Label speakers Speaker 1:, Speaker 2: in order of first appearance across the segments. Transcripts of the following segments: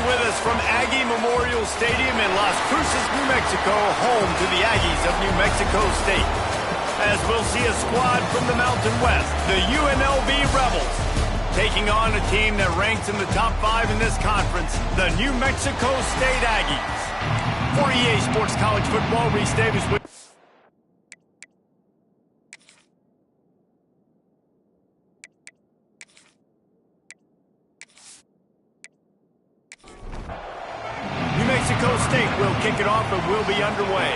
Speaker 1: with us from Aggie Memorial Stadium in Las Cruces, New Mexico, home to the Aggies of New Mexico State. As we'll see a squad from the Mountain West, the UNLV Rebels, taking on a team that ranks in the top 5 in this conference, the New Mexico State Aggies. For EA Sports College Football, Reese Davis with... New Mexico State will kick it off and will be underway.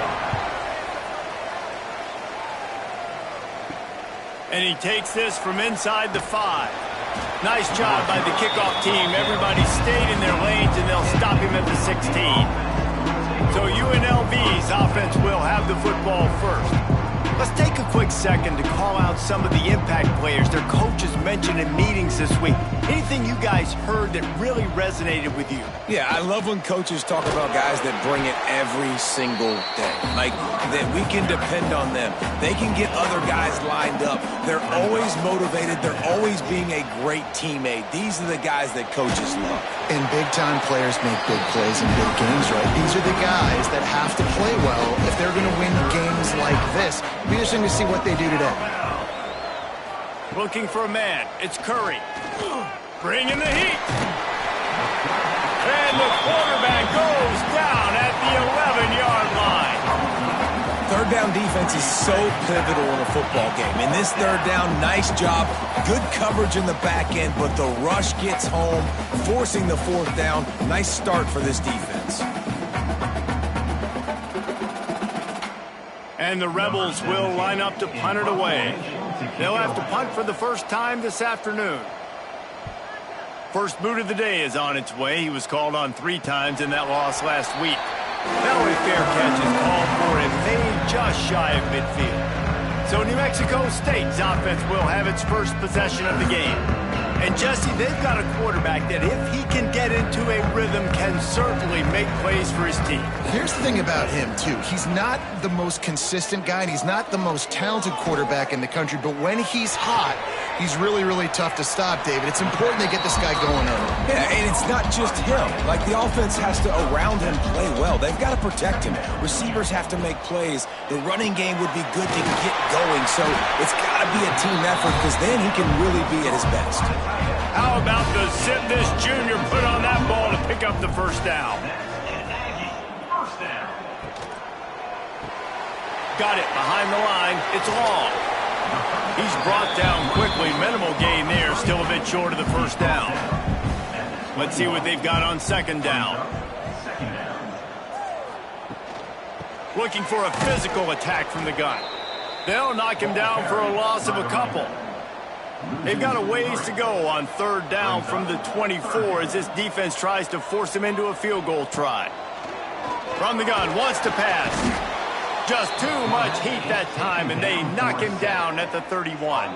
Speaker 1: And he takes this from inside the 5. Nice job by the kickoff team. Everybody stayed in their lanes, and they'll stop him at the 16. So UNLV's offense will have the football first. Let's take a quick second to call out some of the impact players their coaches mentioned in meetings this week. Anything you guys heard that really resonated with you?
Speaker 2: Yeah, I love when coaches talk about guys that bring it every single day. Like, that we can depend on them. They can get other guys lined up. They're always motivated. They're always being a great teammate. These are the guys that coaches love.
Speaker 3: And big-time players make big plays in big games, right? These are the guys that have to play well if they're going to win games like this. It'll be interesting to see what they do today.
Speaker 1: Looking for a man. It's Curry. Bringing the heat. And the quarterback goes down at the 11-yard line.
Speaker 2: Third down defense is so pivotal in a football game. In this third down, nice job. Good coverage in the back end, but the rush gets home, forcing the fourth down. Nice start for this defense.
Speaker 1: And the Rebels will line up to punt it away. They'll have to punt for the first time this afternoon. First boot of the day is on its way. He was called on 3 times in that loss last week. Now a fair catch is called for and made just shy of midfield. So New Mexico State's offense will have its first possession of the game. And Jesse, they've got a quarterback that if he can get into a rhythm can certainly make plays for his team.
Speaker 3: Here's the thing about him, too. He's not the most consistent guy, and he's not the most talented quarterback in the country, but when he's hot, he's really, really tough to stop, David. It's important they get this guy going early.
Speaker 2: Yeah, and it's not just him. Like, the offense has to, around him, play well. They've got to protect him. Receivers have to make plays. The running game would be good to get going, so it's got to be a team effort because then he can really be at his best.
Speaker 1: How about the zip this junior put on that ball to pick up the first down? Got it behind the line. It's long. He's brought down quickly. Minimal gain there. Still a bit short of the first down. Let's see what they've got on second down. Looking for a physical attack from the gun. They'll knock him down for a loss of a couple. They've got a ways to go on third down from the 24 as this defense tries to force him into a field goal try. From the gun, wants to pass. Just too much heat that time, and they knock him down at the 31.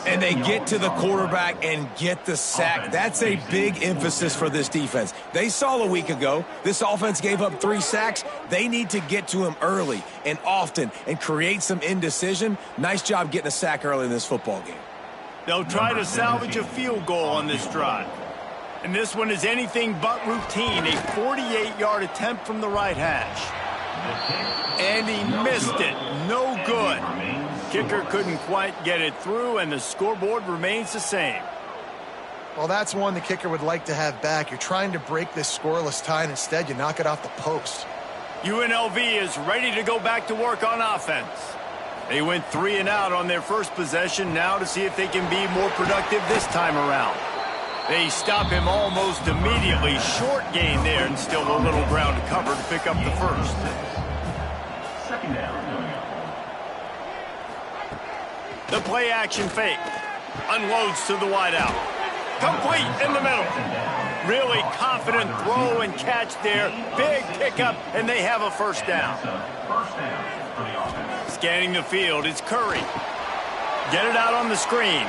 Speaker 2: And they get to the quarterback and get the sack. That's a big emphasis for this defense. They saw a week ago, this offense gave up 3 sacks. They need to get to him early and often and create some indecision. Nice job getting a sack early in this football game.
Speaker 1: They'll try to salvage a field goal on this drive. And this one is anything but routine. A 48-yard attempt from the right hash. And he missed it. No good. Kicker couldn't quite get it through, and the scoreboard remains the same.
Speaker 3: Well, that's one the kicker would like to have back. You're trying to break this scoreless tie, and instead you knock it off the post.
Speaker 1: UNLV is ready to go back to work on offense. They went 3 and out on their first possession now to see if they can be more productive this time around. They stop him almost immediately. Short gain there and still a little ground to cover to pick up the first.
Speaker 4: Second down.
Speaker 1: The play action fake. Unloads to the wideout. Complete in the middle. Really confident throw and catch there. Big pickup, and they have a first down. Scanning the field, it's Curry. Get it out on the screen.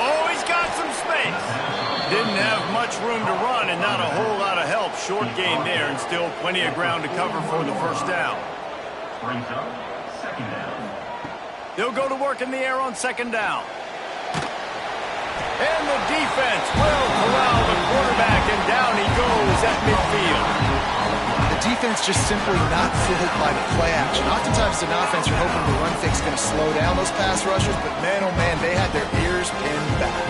Speaker 1: Oh, he's got some space. Didn't have much room to run and not a whole lot of help. Short gain there and still plenty of ground to cover for the first down.
Speaker 4: Brings up second down.
Speaker 1: They'll go to work in the air on second down. And the defense will corral the quarterback, and down he goes at
Speaker 3: offense just simply not fooled by the play action. Oftentimes, an offense, you're hoping the run fake's going to slow down those pass rushers, but man, oh man, they had their ears pinned back.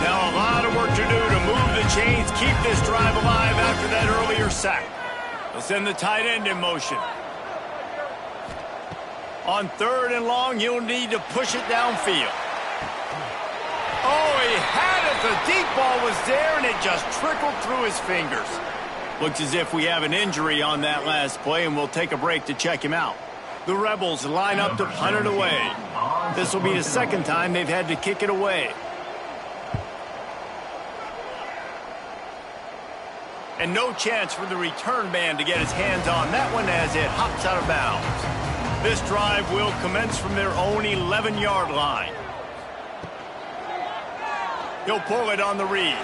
Speaker 1: Now a lot of work to do to move the chains, keep this drive alive after that earlier sack. They'll send the tight end in motion. On 3rd and long, he'll need to push it downfield. Oh, he had it. The deep ball was there, and it just trickled through his fingers. Looks as if we have an injury on that last play, and we'll take a break to check him out. The Rebels line up to punt it away. This will be the second time they've had to kick it away. And no chance for the return man to get his hands on that one as it hops out of bounds. This drive will commence from their own 11-yard line. He'll pull it on the read.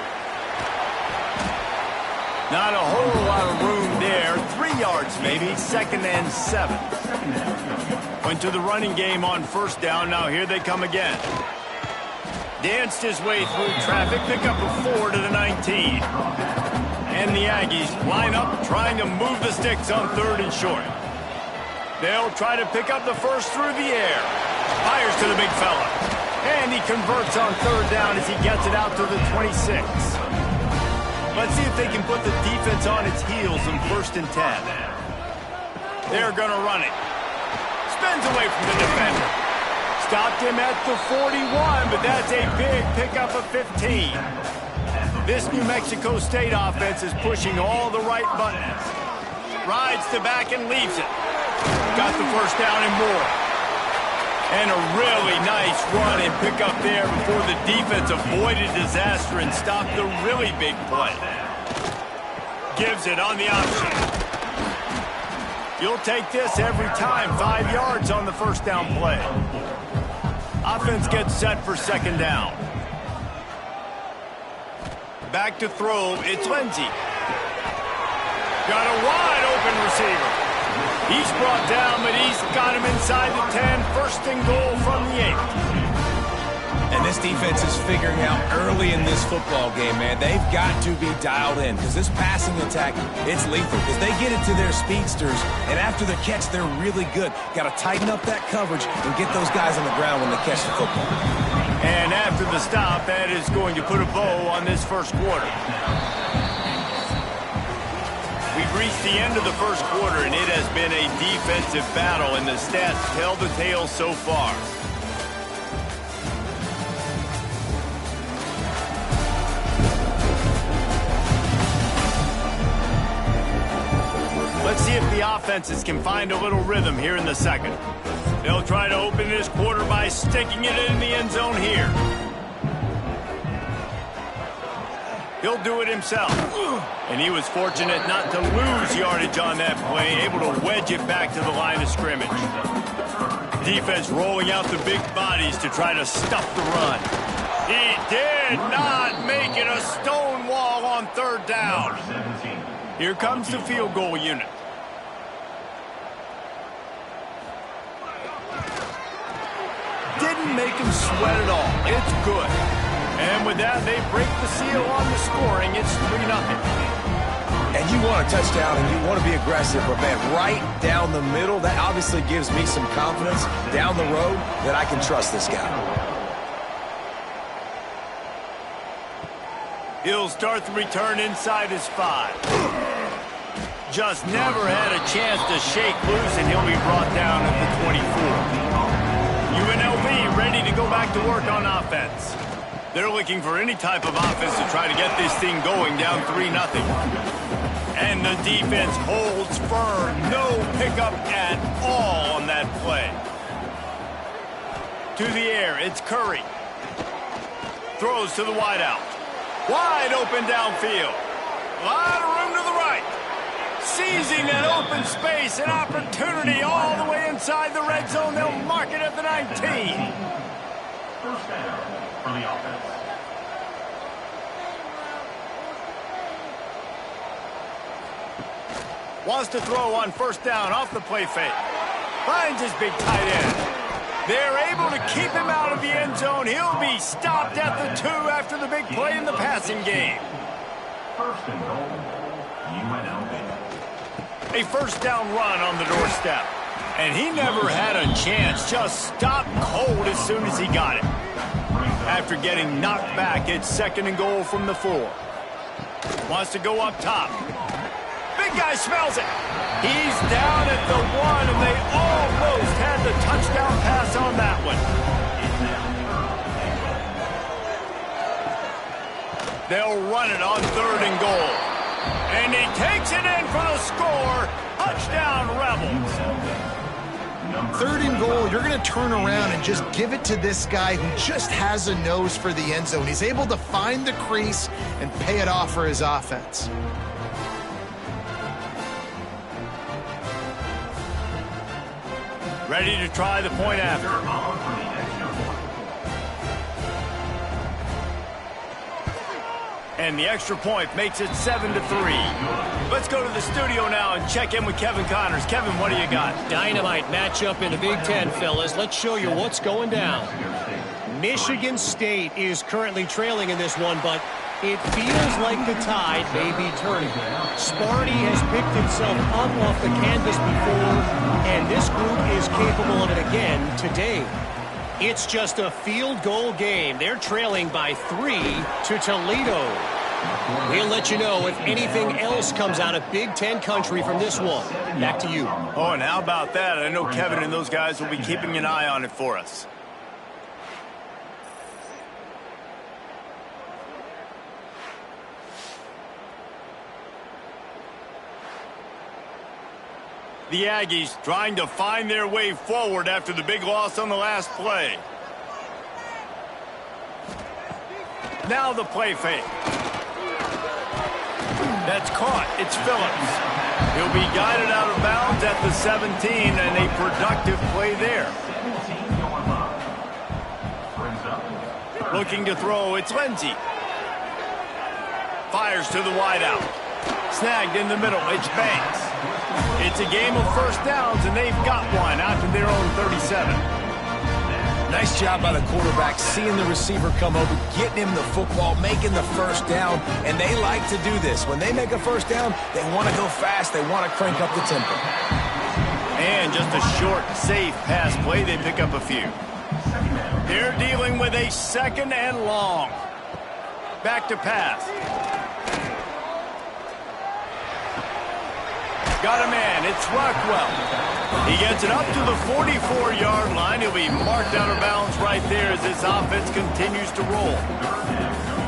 Speaker 1: Not a whole lot of room there. 3 yards maybe. 2nd and 7. Went to the running game on 1st down. Now here they come again. Danced his way through traffic. Pick up a 4 to the 19. And the Aggies line up trying to move the sticks on 3rd and short. They'll try to pick up the first through the air. Fires to the big fella. And he converts on 3rd down as he gets it out to the 26. Let's see if they can put the defense on its heels in 1st and 10. They're going to run it. Spins away from the defender. Stopped him at the 41, but that's a big pickup of 15. This New Mexico State offense is pushing all the right buttons. Rides to back and leaves it. Got the first down and more. And a really nice run and pick up there before the defense avoided disaster and stopped the really big play. Gives it on the option. You'll take this every time. 5 yards on the first down play. Offense gets set for 2nd down. Back to throw. It's Lindsey. Got a wide open receiver. He's brought down, but he's got him inside the 10. 1st and goal from the 8.
Speaker 2: And this defense is figuring out early in this football game, man. They've got to be dialed in because this passing attack, it's lethal because they get it to their speedsters, and after the catch, they're really good. Got to tighten up that coverage and get those guys on the ground when they catch the football.
Speaker 1: And after the stop, that is going to put a bow on this 1st quarter. We've reached the end of the 1st quarter, and it has been a defensive battle, and the stats tell the tale so far. Let's see if the offenses can find a little rhythm here in the 2nd. They'll try to open this quarter by sticking it in the end zone here. He'll do it himself. And he was fortunate not to lose yardage on that play, able to wedge it back to the line of scrimmage. Defense rolling out the big bodies to try to stuff the run. He did not make it a stone wall on 3rd down. Here comes the field goal unit. Didn't make him sweat at all. It's good. And with that, they break the seal on the scoring. It's 3-0.
Speaker 2: And you want a touchdown and you want to be aggressive, but man, right down the middle, that obviously gives me some confidence down the road that I can trust this guy.
Speaker 1: He'll start the return inside his 5. Just never had a chance to shake loose, and he'll be brought down at the 24. UNLV ready to go back to work on offense. They're looking for any type of offense to try to get this thing going down 3-0. And the defense holds firm. No pickup at all on that play. To the air, it's Curry. Throws to the wideout. Wide open downfield. A lot of room to the right. Seizing that open space, an opportunity all the way inside the red zone. They'll mark it at the 19.
Speaker 4: 1st down for the offense.
Speaker 1: Wants to throw on 1st down off the play fake. Finds his big tight end. They're able to keep him out of the end zone. He'll be stopped at the 2 after the big play in the passing game.
Speaker 4: First and goal, UNLV.
Speaker 1: A first down run on the doorstep. And he never had a chance. Just stopped cold as soon as he got it. After getting knocked back, it's second and goal from the 4. Wants to go up top. Big guy smells it. He's down at the 1, and they almost had the touchdown pass on that one. They'll run it on 3rd and goal. And he takes it in for the score. Touchdown, Rebels.
Speaker 3: 3rd and goal, you're going to turn around and just give it to this guy who just has a nose for the end zone. He's able to find the crease and pay it off for his offense.
Speaker 1: Ready to try the point after. And the extra point makes it 7-3. Let's go to the studio now and check in with Kevin Connors. Kevin, what do you got?
Speaker 5: Dynamite matchup in the Big Ten, fellas. Let's show you what's going down. Michigan State is currently trailing in this one, but it feels like the tide may be turning. Sparty has picked himself up off the canvas before, and this group is capable of it again today. It's just a field goal game. They're trailing by 3 to Toledo. We'll let you know if anything else comes out of Big Ten country from this one. Back to you.
Speaker 1: Oh, and how about that? I know Kevin and those guys will be keeping an eye on it for us. The Aggies trying to find their way forward after the big loss on the last play. Now the play fake. That's caught. It's Phillips. He'll be guided out of bounds at the 17, and a productive play there. Looking to throw, it's Lindsey. Fires to the wideout. Snagged in the middle, it's Banks. It's a game of first downs, and they've got one out to their own 37.
Speaker 2: Nice job by the quarterback, seeing the receiver come over, getting him the football, making the first down, and they like to do this. When they make a first down, they want to go fast. They want to crank up the tempo.
Speaker 1: And just a short, safe pass play, they pick up a few. They're dealing with a 2nd and long. Back to pass. Got a man. It's Rockwell. He gets it up to the 44-yard line. He'll be marked out of bounds right there as this offense continues to roll.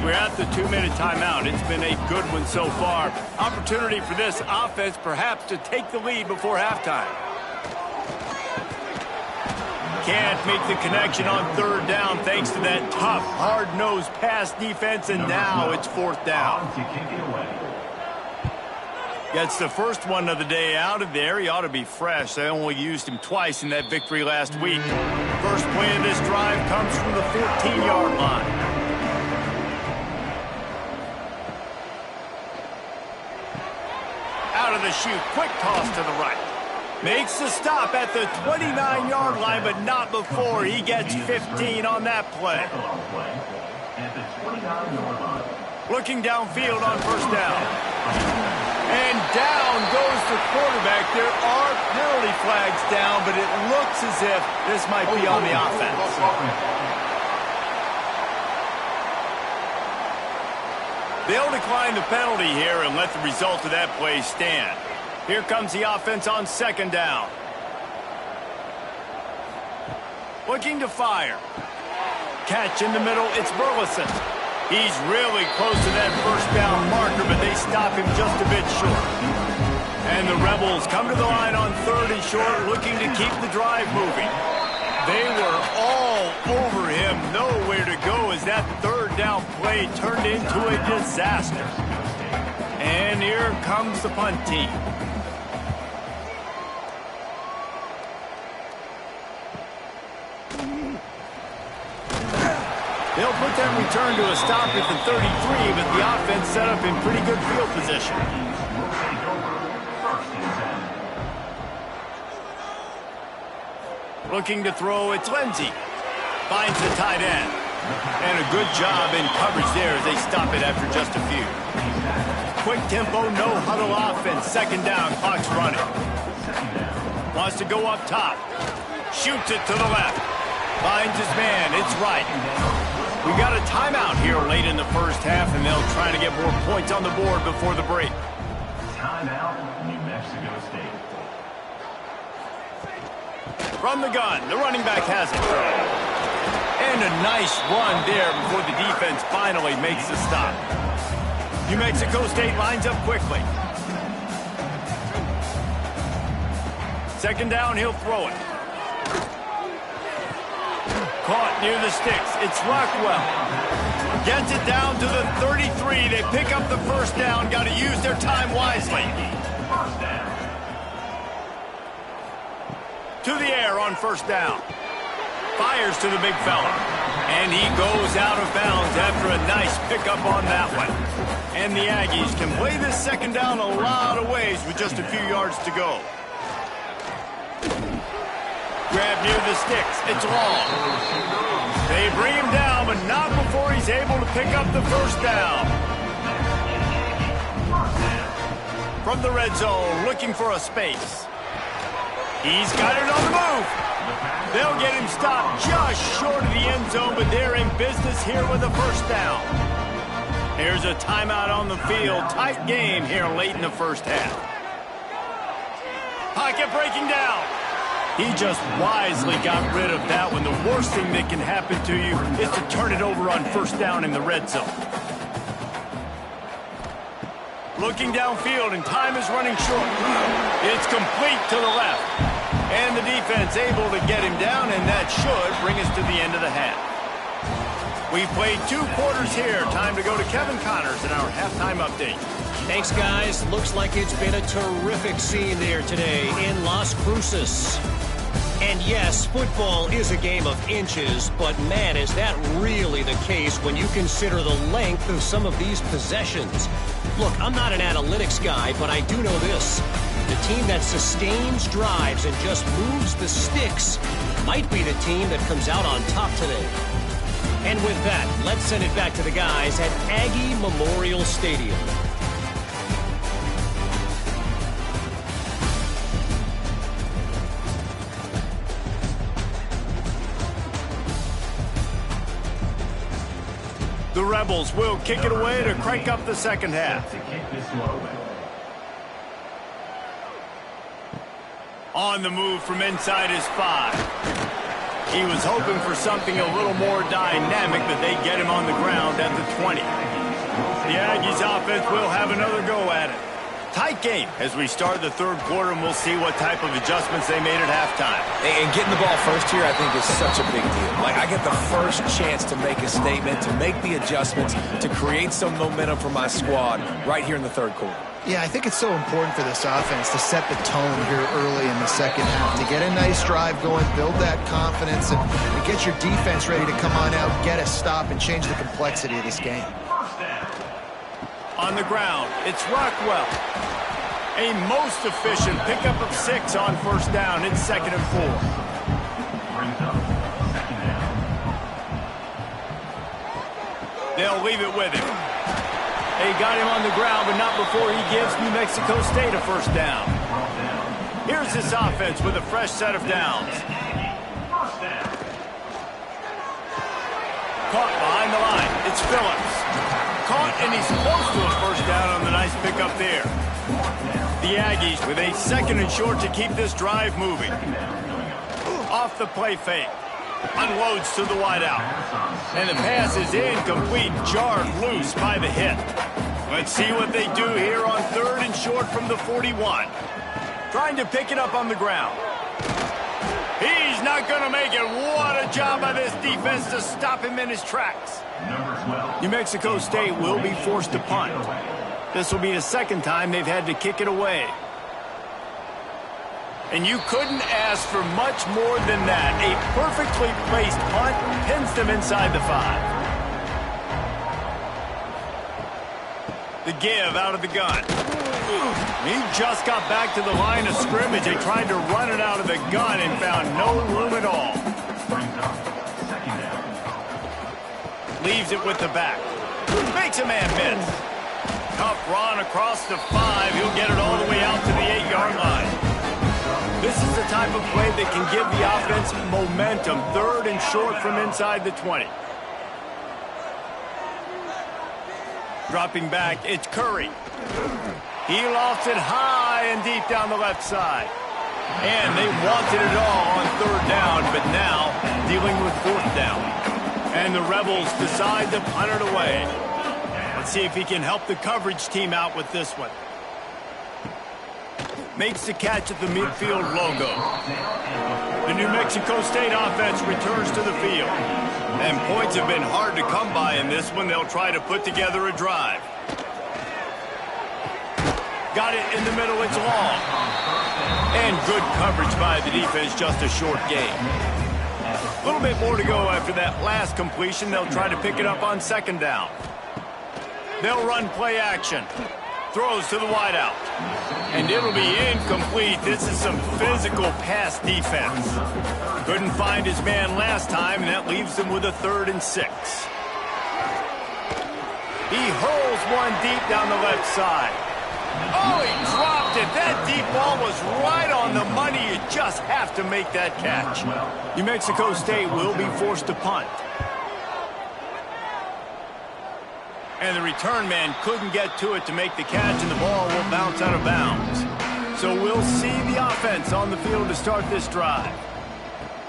Speaker 1: We're at the 2-minute timeout. It's been a good one so far. Opportunity for this offense perhaps to take the lead before halftime. Can't make the connection on 3rd down thanks to that tough, hard-nosed pass defense, and now it's 4th down. Gets the first one of the day out of there. He ought to be fresh. They only used him twice in that victory last week. First play of this drive comes from the 14-yard line. Out of the chute, quick toss to the right. Makes the stop at the 29-yard line, but not before he gets 15 on that play. Looking downfield on first down. And down goes the quarterback. There are penalty flags down, but it looks as if this might be on the offense. They'll decline the penalty here and let the result of that play stand. Here comes the offense on 2nd down. Looking to fire. Catch in the middle, it's Burleson. He's really close to that first down marker, but they stop him just a bit short. And the Rebels come to the line on 3rd and short, looking to keep the drive moving. They were all over him, nowhere to go as that 3rd down play turned into a disaster. And here comes the punt team. They'll put that return to a stop at the 33, but the offense set up in pretty good field position. Looking to throw, it's Lindsey. Finds the tight end. And a good job in coverage there as they stop it after just a few. Quick tempo, no huddle offense. Second down, clock's running. Wants to go up top. Shoots it to the left. Finds his man, it's right. We got a timeout here late in the first half, and they'll try to get more points on the board before the break.
Speaker 4: Timeout, New Mexico State.
Speaker 1: From the gun, the running back has it. And a nice run there before the defense finally makes the stop. New Mexico State lines up quickly. Second down, he'll throw it. Caught near the sticks. It's Rockwell. Gets it down to the 33. They pick up the first down. Got to use their time wisely. To the air on first down. Fires to the big fella. And he goes out of bounds after a nice pickup on that one. And the Aggies can play this second down a lot of ways with just a few yards to go. Grab near the sticks. It's long. They bring him down, but not before he's able to pick up the first down. From the red zone, looking for a space. He's got it on the move. They'll get him stopped just short of the end zone, but they're in business here with a first down. Here's a timeout on the field. Tight game here late in the first half. Pocket breaking down. He just wisely got rid of that one. The worst thing that can happen to you is to turn it over on first down in the red zone. Looking downfield, and time is running short. It's complete to the left. And the defense able to get him down, and that should bring us to the end of the half. We played 2 quarters here. Time to go to Kevin Connors in our halftime update.
Speaker 5: Thanks, guys. Looks like it's been a terrific scene there today in Las Cruces. And yes, football is a game of inches, but man, is that really the case when you consider the length of some of these possessions. Look, I'm not an analytics guy, but I do know this. The team that sustains drives and just moves the sticks might be the team that comes out on top today. And with that, let's send it back to the guys at Aggie Memorial Stadium.
Speaker 1: The Rebels will kick it away to crank up the second half. On the move from inside his 5. He was hoping for something a little more dynamic, but they get him on the ground at the 20. The Aggies offense will have another go at it. Tight game as we start the third quarter, and we'll see what type of adjustments they made at halftime.
Speaker 2: And getting the ball first here, I think, is such a big deal. Like, I get the first chance to make a statement, to make the adjustments, to create some momentum for my squad right here in the third quarter.
Speaker 3: Yeah, I think it's so important for this offense to set the tone here early in the second half, to get a nice drive going, build that confidence, and get your defense ready to come on out, get a stop, and change the complexity of this game.
Speaker 1: On the ground, it's Rockwell. A most efficient pickup of 6 on first down. It's 2nd and 4. They'll leave it with him. They got him on the ground, but not before he gives New Mexico State a first down. Here's this offense with a fresh set of downs. Caught behind the line. It's Phillips. Caught, and he's close to a first down on the nice pickup there. The Aggies with a 2nd and short to keep this drive moving. Off the play fake. Unloads to the wideout. And the pass is incomplete, jarred loose by the hit. Let's see what they do here on 3rd and short from the 41. Trying to pick it up on the ground. He's not going to make it. What a job by this defense to stop him in his tracks. New Mexico State will be forced to punt. This will be the 2nd time they've had to kick it away. And you couldn't ask for much more than that. A perfectly placed punt pins them inside the 5. The give out of the gun. He just got back to the line of scrimmage. They tried to run it out of the gun and found no room at all. Leaves it with the back. Makes a man miss. Tough run across the 5. He'll get it all the way out to the 8-yard line. This is the type of play that can give the offense momentum. 3rd and short from inside the 20. Dropping back, it's Curry. He lofts it high and deep down the left side. And they wanted it all on 3rd down, but now dealing with 4th down. And the Rebels decide to punt it away. Let's see if he can help the coverage team out with this one. Makes the catch at the midfield logo. The New Mexico State offense returns to the field. And points have been hard to come by in this one. They'll try to put together a drive. Got it in the middle, it's long. And good coverage by the defense, just a short gain. A little bit more to go after that last completion. They'll try to pick it up on 2nd down. They'll run play action. Throws to the wideout. And it'll be incomplete. This is some physical pass defense. Couldn't find his man last time, and that leaves him with a 3rd and 6. He hurls one deep down the left side. Oh, he dropped it. That deep ball was right on the money. You just have to make that catch. New Mexico State will be forced to punt. And the return man couldn't get to it to make the catch, and the ball will bounce out of bounds. So we'll see the offense on the field to start this drive.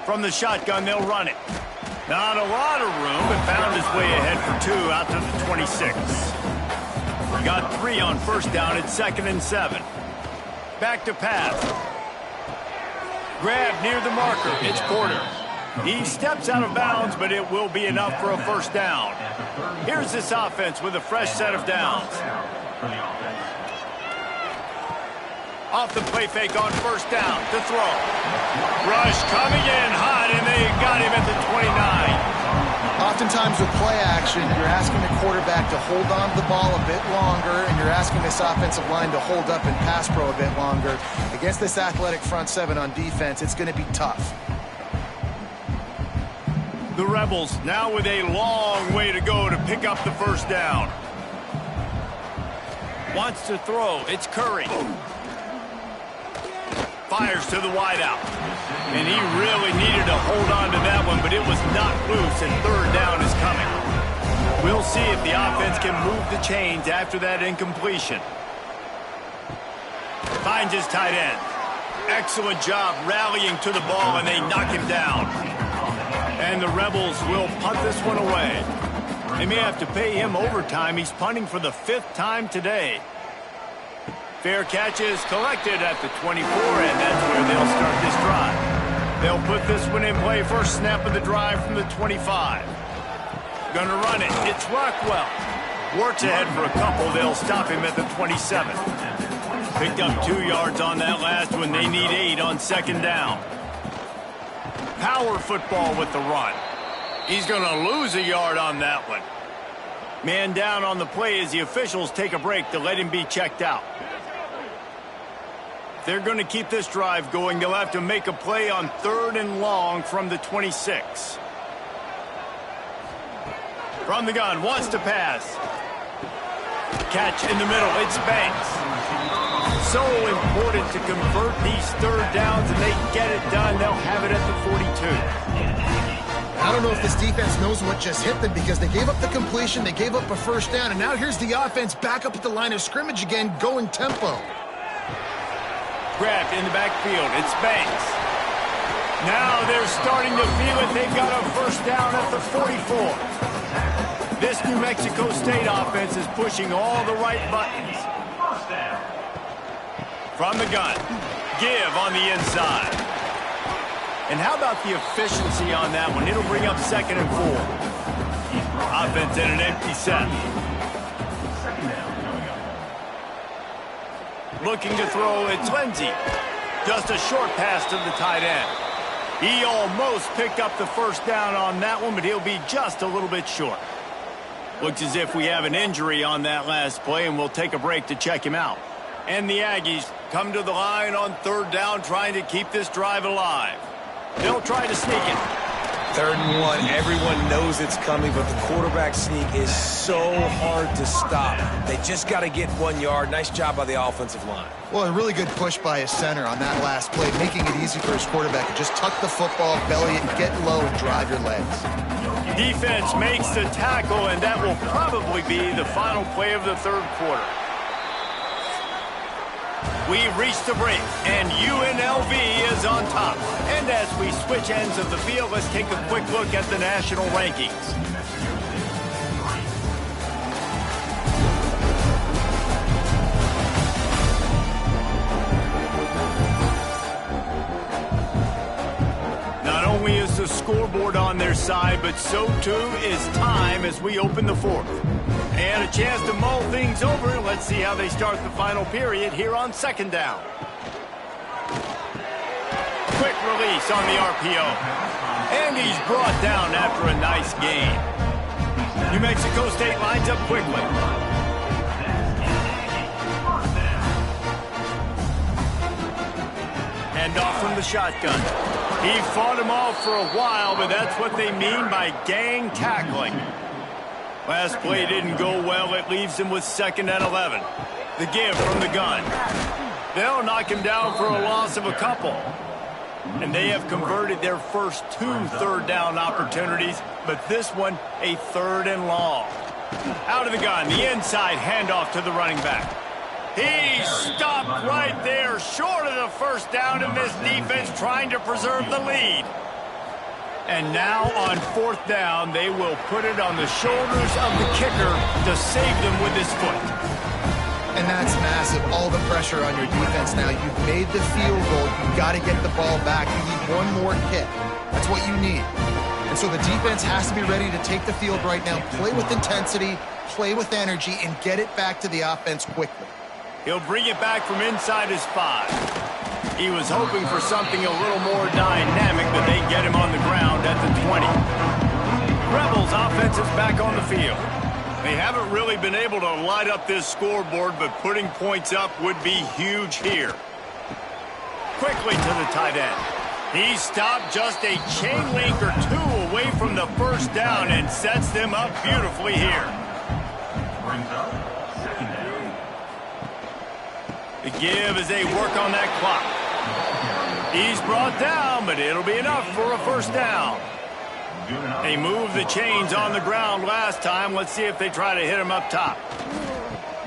Speaker 1: From the shotgun, they'll run it. Not a lot of room, but found his way ahead for 2 out to the 26. Got 3 on 1st down at 2nd and 7. Back to pass. Grab near the marker. It's Porter. He steps out of bounds, but it will be enough for a 1st down. Here's this offense with a fresh set of downs. Off the play fake on 1st down to throw. Rush coming in hot, and they got him at the 29.
Speaker 3: Oftentimes with play action, you're asking the quarterback to hold on to the ball a bit longer, and you're asking this offensive line to hold up and pass pro a bit longer. Against this athletic front 7 on defense, it's going to be tough.
Speaker 1: The Rebels now with a long way to go to pick up the 1st down. Wants to throw. It's Curry. Fires to the wideout. And he really needed to hold on to that one, but it was not loose, and 3rd down is coming. We'll see if the offense can move the chains after that incompletion. Finds his tight end. Excellent job rallying to the ball, and they knock him down. And the Rebels will punt this one away. They may have to pay him overtime. He's punting for the 5th time today. Fair catch is collected at the 24, and that's where they'll start this drive. They'll put this one in play. First snap of the drive from the 25. Gonna run it. It's Rockwell. Works ahead for a couple. They'll stop him at the 27. Picked up 2 yards on that last one. They need 8 on 2nd down. Power football with the run. He's going to lose a yard on that one. Man down on the play as the officials take a break to let him be checked out. They're going to keep this drive going. They'll have to make a play on 3rd and long from the 26. From the gun, wants to pass. Catch in the middle, it's Banks. So important to convert these 3rd downs, and they get it done. They'll have it at the 42.
Speaker 3: I don't know if this defense knows what just hit them, because they gave up the completion, they gave up a 1st down, and now here's the offense back up at the line of scrimmage again, going tempo.
Speaker 1: Grabbed in the backfield, it's Banks. Now they're starting to feel it. They've got a 1st down at the 44. This New Mexico State offense is pushing all the right buttons. From the gun, give on the inside. And how about the efficiency on that one? It'll bring up 2nd and 4. Offense in an empty set. Looking to throw, it's Lindsey. Just a short pass to the tight end. He almost picked up the 1st down on that one, but he'll be just a little bit short. Looks as if we have an injury on that last play, and we'll take a break to check him out. And the Aggies come to the line on third down, trying to keep this drive alive. They'll try to sneak it.
Speaker 2: 3rd and 1, everyone knows it's coming, but the quarterback sneak is so hard to stop. They just got to get 1 yard. Nice job by the offensive line.
Speaker 3: Well, a really good push by his center on that last play, making it easy for his quarterback to just tuck the football, belly it, get low, and drive your legs.
Speaker 1: Defense makes the tackle, and that will probably be the final play of the 3rd quarter. We've reached the break, and UNLV is on top. And as we switch ends of the field, let's take a quick look at the national rankings. Not only is the scoreboard on their side, but so too is time as we open the 4th. And a chance to mull things over. Let's see how they start the final period here on 2nd down. Quick release on the RPO. And he's brought down after a nice gain. New Mexico State lines up quickly. Hand off from the shotgun. He fought him off for a while, but that's what they mean by gang tackling. Last play didn't go well. It leaves him with 2nd and 11. The give from the gun. They'll knock him down for a loss of a couple. And they have converted their first 2 3rd down opportunities, but this one a 3rd and long. Out of the gun, the inside handoff to the running back. He stopped right there, short of the 1st down, and this defense trying to preserve the lead. And now on 4th down, they will put it on the shoulders of the kicker to save them with his foot.
Speaker 3: And that's massive. All the pressure on your defense now. You've made the field goal. You've got to get the ball back. You need 1 more kick. That's what you need. And so the defense has to be ready to take the field right now, play with intensity, play with energy, and get it back to the offense quickly.
Speaker 1: He'll bring it back from inside his 5. He was hoping for something a little more dynamic, but they get him on the ground at the 20. Rebels offense is back on the field. They haven't really been able to light up this scoreboard, but putting points up would be huge here. Quickly to the tight end. He stopped just a chain link or 2 away from the 1st down and sets them up beautifully here.
Speaker 4: Brings up 2nd down.
Speaker 1: The give as they work on that clock. He's brought down, but it'll be enough for a 1st down. They moved the chains on the ground last time. Let's see if they try to hit him up top.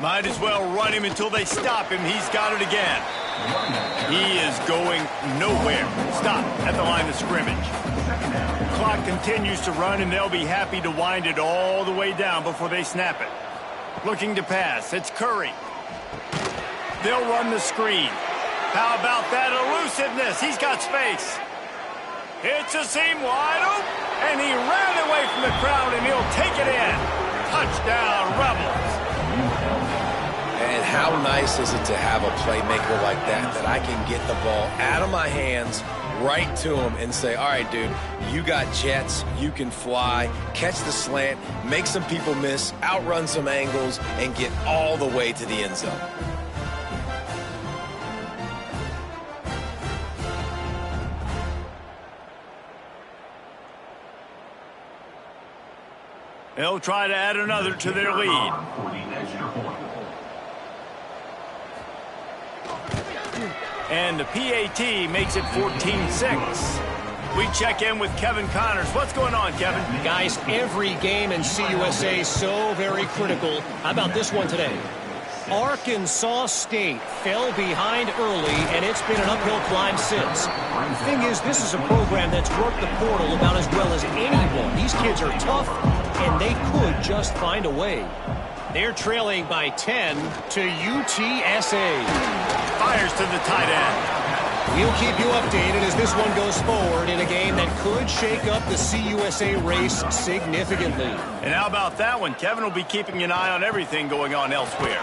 Speaker 1: Might as well run him until they stop him. He's got it again. He is going nowhere. Stop at the line of scrimmage. Clock continues to run, and they'll be happy to wind it all the way down before they snap it. Looking to pass. It's Curry. They'll run the screen. How about that elusiveness? He's got space. It's a seam wide open, and he ran away from the crowd, and he'll take it in. Touchdown, Rebels.
Speaker 2: And how nice is it to have a playmaker like that I can get the ball out of my hands, right to him, and say, all right, dude, you got jets, you can fly, catch the slant, make some people miss, outrun some angles, and get all the way to the end zone.
Speaker 1: They'll try to add another to their lead.
Speaker 4: For the extra point.
Speaker 1: And the PAT makes it 14-6. We check in with Kevin Connors. What's going on, Kevin?
Speaker 5: Guys, every game in CUSA is so very critical. How about this one today? Arkansas State fell behind early, and it's been an uphill climb since. The thing is, this is a program that's worked the portal about as well as anyone. These kids are tough, and they could just find a way. They're trailing by 10 to UTSA.
Speaker 1: Fires to the tight end.
Speaker 5: We'll keep you updated as this one goes forward in a game that could shake up the CUSA race significantly.
Speaker 1: And how about that one? Kevin will be keeping an eye on everything going on elsewhere.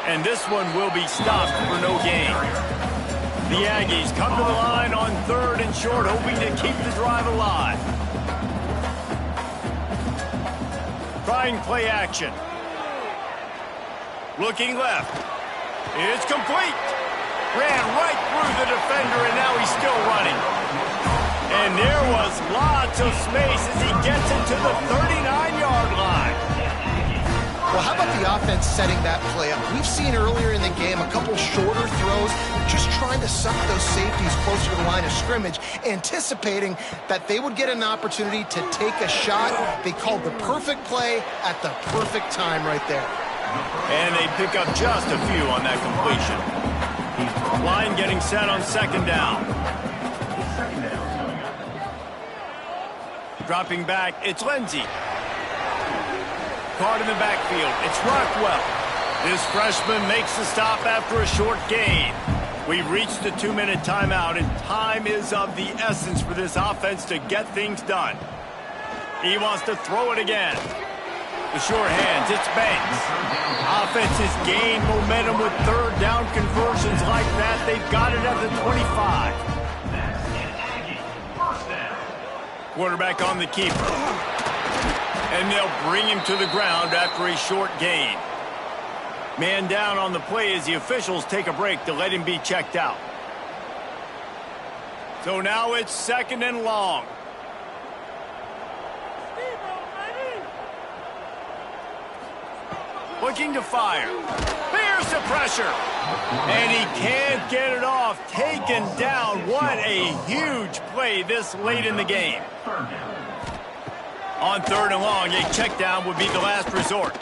Speaker 1: And this one will be stopped for no gain. The Aggies come to the line on 3rd and short, hoping to keep the drive alive. Trying play action. Looking left. It's complete. Ran right through the defender, and now he's still running. And there was lots of space as he gets it to the 39-yard line.
Speaker 3: Well, how about the offense setting that play up? We've seen earlier in the game a couple shorter throws, just trying to suck those safeties closer to the line of scrimmage, anticipating that they would get an opportunity to take a shot. They called the perfect play at the perfect time right there.
Speaker 1: And they pick up just a few on that completion. Line getting set on second down. Dropping back, it's Lindsey. Caught in the backfield, it's Rockwell. This freshman makes the stop after a short gain. We've reached the 2-minute timeout, and time is of the essence for this offense to get things done. He wants to throw it again. The short hands, it's Banks. Offense has gained momentum with third down conversions like that. They've got it at the 25. Quarterback on the keeper. And they'll bring him to the ground after a short gain. Man down on the play as the officials take a break to let him be checked out. So now it's second and long. Looking to fire. Here's the pressure. And he can't get it off. Taken down. What a huge play this late in the game. On third and long, a check down would be the last resort.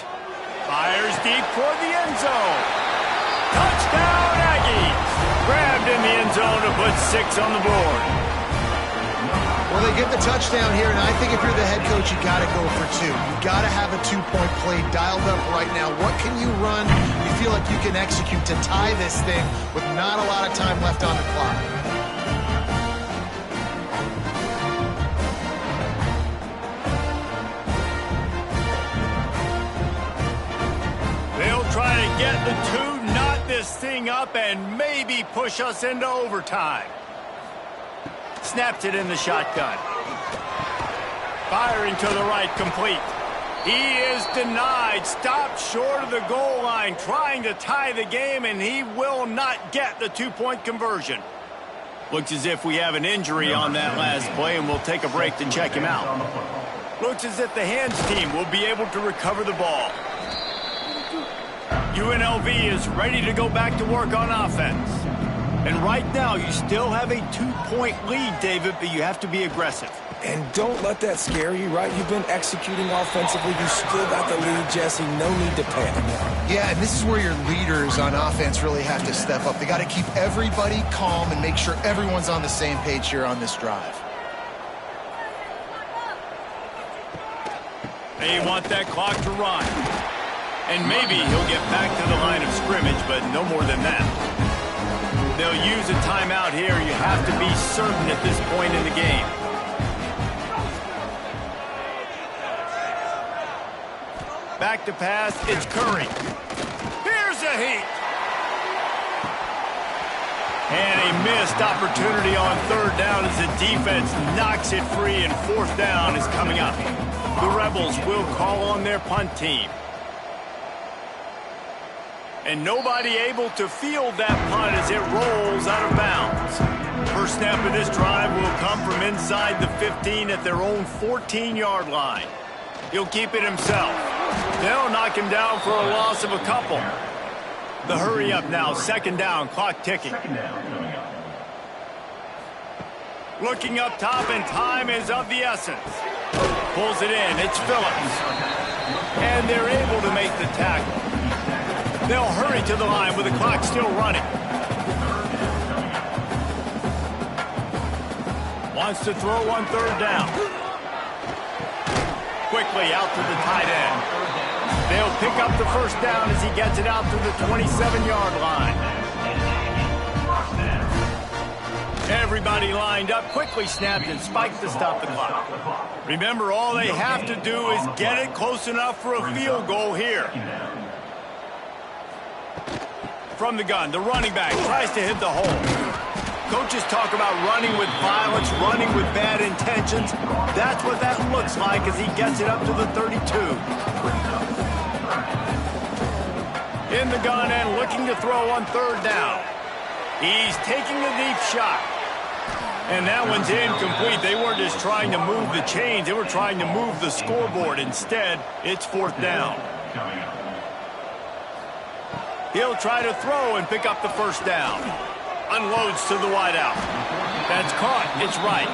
Speaker 1: Fires deep toward the end zone. Touchdown, Aggies. Grabbed in the end zone to put 6 on the board.
Speaker 3: Well, they get the touchdown here, and I think if you're the head coach, you got to go for 2. You got to have a 2-point play dialed up right now. What can you run you feel like you can execute to tie this thing with not a lot of time left on the clock?
Speaker 1: They'll try to get the 2, knot this thing up, and maybe push us into overtime. Snaps it in the shotgun. Firing to the right, complete. He is denied, stopped short of the goal line, trying to tie the game, and he will not get the 2-point conversion. Looks as if we have an injury on that last play, and we'll take a break to check him out. Looks as if the hands team will be able to recover the ball. UNLV is ready to go back to work on offense. And right now, you still have a 2-point lead, David, but you have to be aggressive.
Speaker 2: And don't let that scare you, right? You've been executing offensively. You still got the lead, Jesse. No need to panic.
Speaker 3: Yeah, and this is where your leaders on offense really have to step up. They got to keep everybody calm and make sure everyone's on the same page here on this drive.
Speaker 1: They want that clock to run. And maybe he'll get back to the line of scrimmage, but no more than that. They'll use a timeout here. You have to be certain at this point in the game. Back to pass, it's Curry. Here's a heat. And a missed opportunity on third down as the defense knocks it free, and fourth down is coming up. The Rebels will call on their punt team. And nobody able to field that punt as it rolls out of bounds. First snap of this drive will come from inside the 15 at their own 14-yard line. He'll keep it himself. They'll knock him down for a loss of a couple. The hurry up now, second down, clock ticking. Looking up top, and time is of the essence. Pulls it in, it's Phillips. And they're able to make the tackle. They'll hurry to the line with the clock still running. Wants to throw on third down. Quickly out to the tight end. They'll pick up the first down as he gets it out to the 27-yard line. Everybody lined up, quickly snapped and spiked to stop the clock. Remember, all they have to do is get it close enough for a field goal here. From the gun, the running back tries to hit the hole. Coaches talk about running with violence, running with bad intentions. That's what that looks like as he gets it up to the 32. in the gun and looking to throw on third down. He's taking a deep shot. And that one's incomplete. They weren't just trying to move the chains. They were trying to move the scoreboard. Instead, it's fourth down. He'll try to throw and pick up the first down. Unloads to the wideout. That's caught. It's right.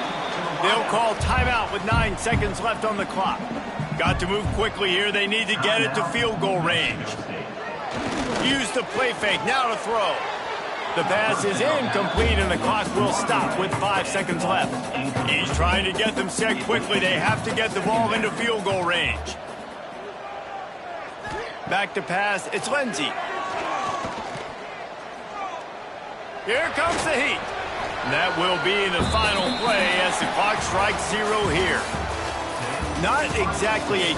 Speaker 1: They'll call timeout with 9 seconds left on the clock. Got to move quickly here. They need to get it to field goal range. Use the play fake. Now to throw. The pass is incomplete, and the clock will stop with 5 seconds left. He's trying to get them set quickly. They have to get the ball into field goal range. Back to pass. It's Lindsey. Here comes the heat. That will be the final play as the clock strikes 0 here. Not exactly a